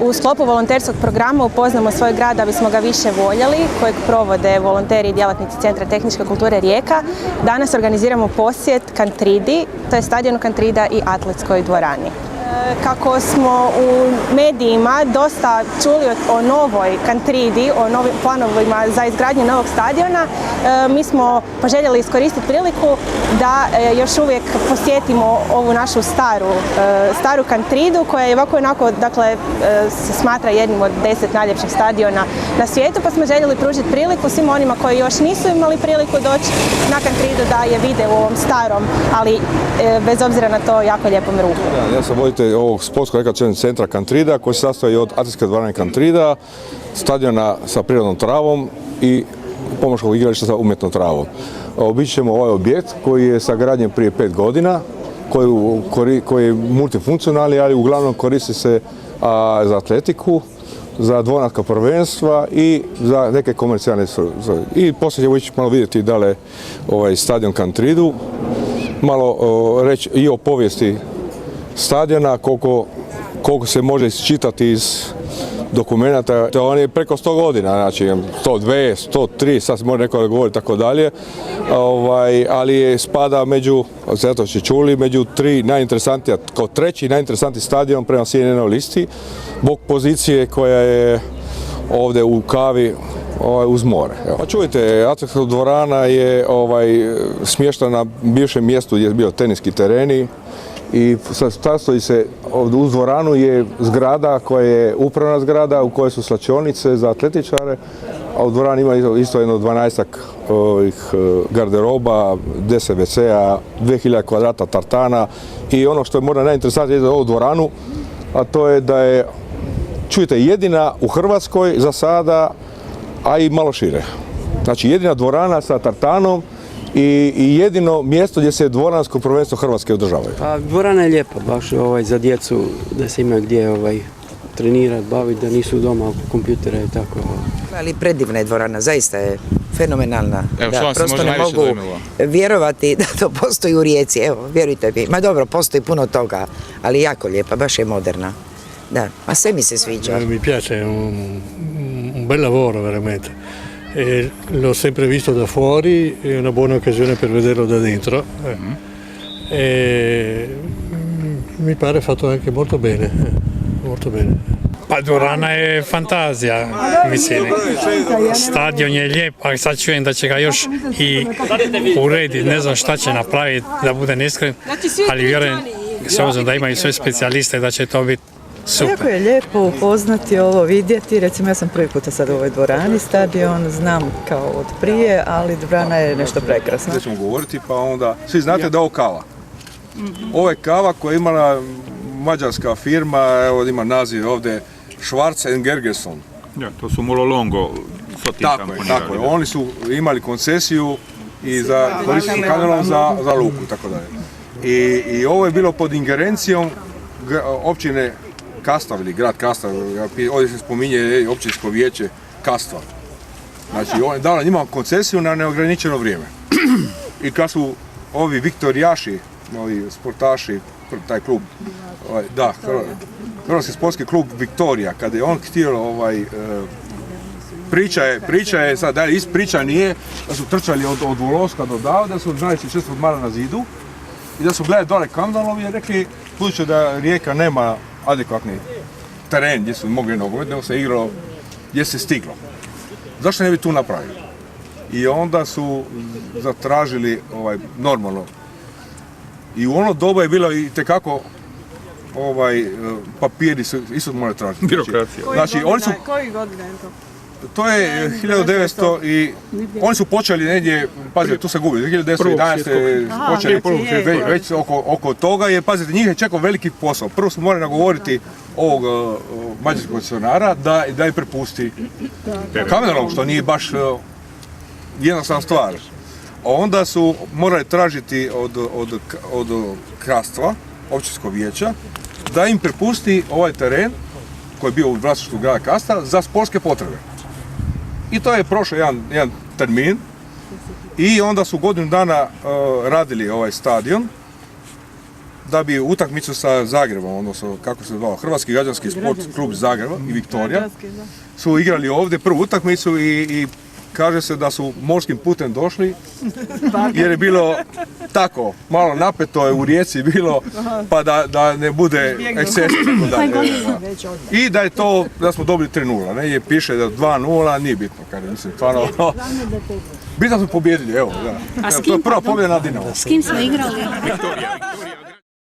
U sklopu volonterskog programa Upoznamo svoj grad da bismo ga više voljeli, kojeg provode volonteri i djelatnici Centra tehničke kulture Rijeka, danas organiziramo posjet Kantridi, to je stadionu Kantrida i atletskoj dvorani. Kako smo u medijima dosta čuli o novoj Kantridi, o novim planovima za izgradnju novog stadiona, mi smo poželjeli iskoristiti priliku da još uvijek posjetimo ovu našu staru Kantridu koja je ovako onako, dakle, se smatra jednim od 10 najljepših stadiona na svijetu, pa smo željeli pružiti priliku svim onima koji još nisu imali priliku doći na Kantridu da je vide u ovom starom, ali bez obzira na to jako lijepom ruku. Ja sam voditelj ovog sportskog rekreacionog centra Kantrida koji se sastoji od atletske dvorane Kantrida, stadiona sa prirodnom travom i pomoćnog igrališta sa umjetnom travom. Obići ćemo ovaj objekt koji je sagrađen prije 5 godina, koji je multifunkcionalni, ali uglavnom koristi se za atletiku, za dvonatka prvenstva i za neke komercijalne svrhe. I poslije ćemo ići malo vidjeti da li ovaj stadion Kantridu, malo reći i o povijesti stadiona, koliko se može isčitati iz dokumenata. On je preko 100 godina, znači 102, 103, sad se može neko govoriti tako dalje, ali je spada među, zato ste čuli, među 3 najinteresantija, kao 3. najinteresantiji stadion prema CNN listi, zbog pozicije koja je ovdje u Kavi uz more. Pa čujte, atletska dvorana je smještena na bivšem mjestu gdje je bio teniski tereni i sastoji se, uz dvoranu je zgrada koja je upravna zgrada u kojoj su slačionice za atletičare, a u dvorani ima isto jedno 12 garderoba, 10 WC-a, 2000 kvadrata tartana i ono što je možda najinteresantnije za ovu dvoranu, a to je da je, čujte, jedina u Hrvatskoj za sada, a i malo šire. Znači jedina dvorana sa tartanom i jedino mjesto gdje se dvoransko prvenstvo Hrvatske održavaju. Pa dvorana je lijepa, baš za djecu da se imaju gdje trenirati, baviti, da nisu doma oko kompjutera i tako. Ali predivna je dvorana, zaista je fenomenalna. Evo, što vam se možda najviše dojmilo? Vjerovati da to postoji u Rijeci, evo, vjerujte mi. Ma dobro, postoji puno toga, ali jako lijepa, baš je moderna. Da, ma sve mi se sviđa. Mi piace, è un bel lavoro veramente. E l'ho sempre visto da fuori, è una buona occasione per vederlo da dentro. E mi pare fatto anche molto bene, molto bene. Pa dvorana je fantazija, mislim. Stadion je lijep, ali sad čujem da će ga još i urediti, ne znam šta će napraviti, da bude neiskren, ali vjerujem, s obzirom da imaju sve specijaliste, da će to biti super. Jako je lijepo upoznati ovo, vidjeti, recimo ja sam prvi puta sad u ovoj dvorani, stadion znam kao od prije, ali dvorana je nešto prekrasno. Gdje ćemo govoriti, pa onda, svi znate da je ovo kava. Ovo je kava koja je imala mađarska firma, evo ima naziv ovdje, Schwarz & Gergesson. Ja, to su Mololongo. Tako je, oni su imali koncesiju i za koristiti kanalom za luku, tako dalje. I ovo je bilo pod ingerencijom općine Kastav ili grad Kastav, ovdje se spominje općinsko vijeće Kastva. Znači, on je dala njima koncesiju na neograničeno vrijeme. I kad su ovi viktorijaši, ovi sportaši, taj klub, Hrvatski sportski klub Viktorija, kada je on htio priča je sad, da priča nije da su trčali od Voloska do Dava, da su 26 odmara na zidu i da su gledali dole kandalovi i rekli, budući da Rijeka nema adekvatni teren gdje su mogli nogomet, nego se igralo gdje se stiglo. Zašto ne bi tu napravili? I onda su zatražili normalno. I u ono doba je bilo i tekako papiri su isto morali tražiti. Birokracija. Znači, Koji godina je to? To je 1900 i oni su počeli negdje, pazite, tu se gubi, 1911. počeli već oko toga, jer pazite, njih je čekao veliki posao. Prvo su morali nagovoriti ovog mađarskog koncesionara da je prepusti kamenolom, što nije baš jednostavna stvar. A onda su morali tražiti od Kastva, općinskog vijeća, da im prepusti ovaj teren koji je bio u vlasništvu grada Kastva za sportske potrebe. I to je prošao jedan termin i onda su godinu dana radili ovaj stadion da bi utakmicu sa Zagrebom, odnosno kako se zvao, Hrvatski građanski sport klub Zagreba i Viktorija, su igrali ovdje prvu utakmicu i kaže se da su morskim putem došli jer je bilo tako, malo napeto je u Rijeci bilo, pa da ne bude eksces. I da je to, da smo dobili 3:0, ne, je piše da 2:0, nije bitno, kaže, mislim, stvarno, bitno smo pobijedili, evo, da. To je prva pobjeda na Dinamo. S kim smo igrali? Viktorija.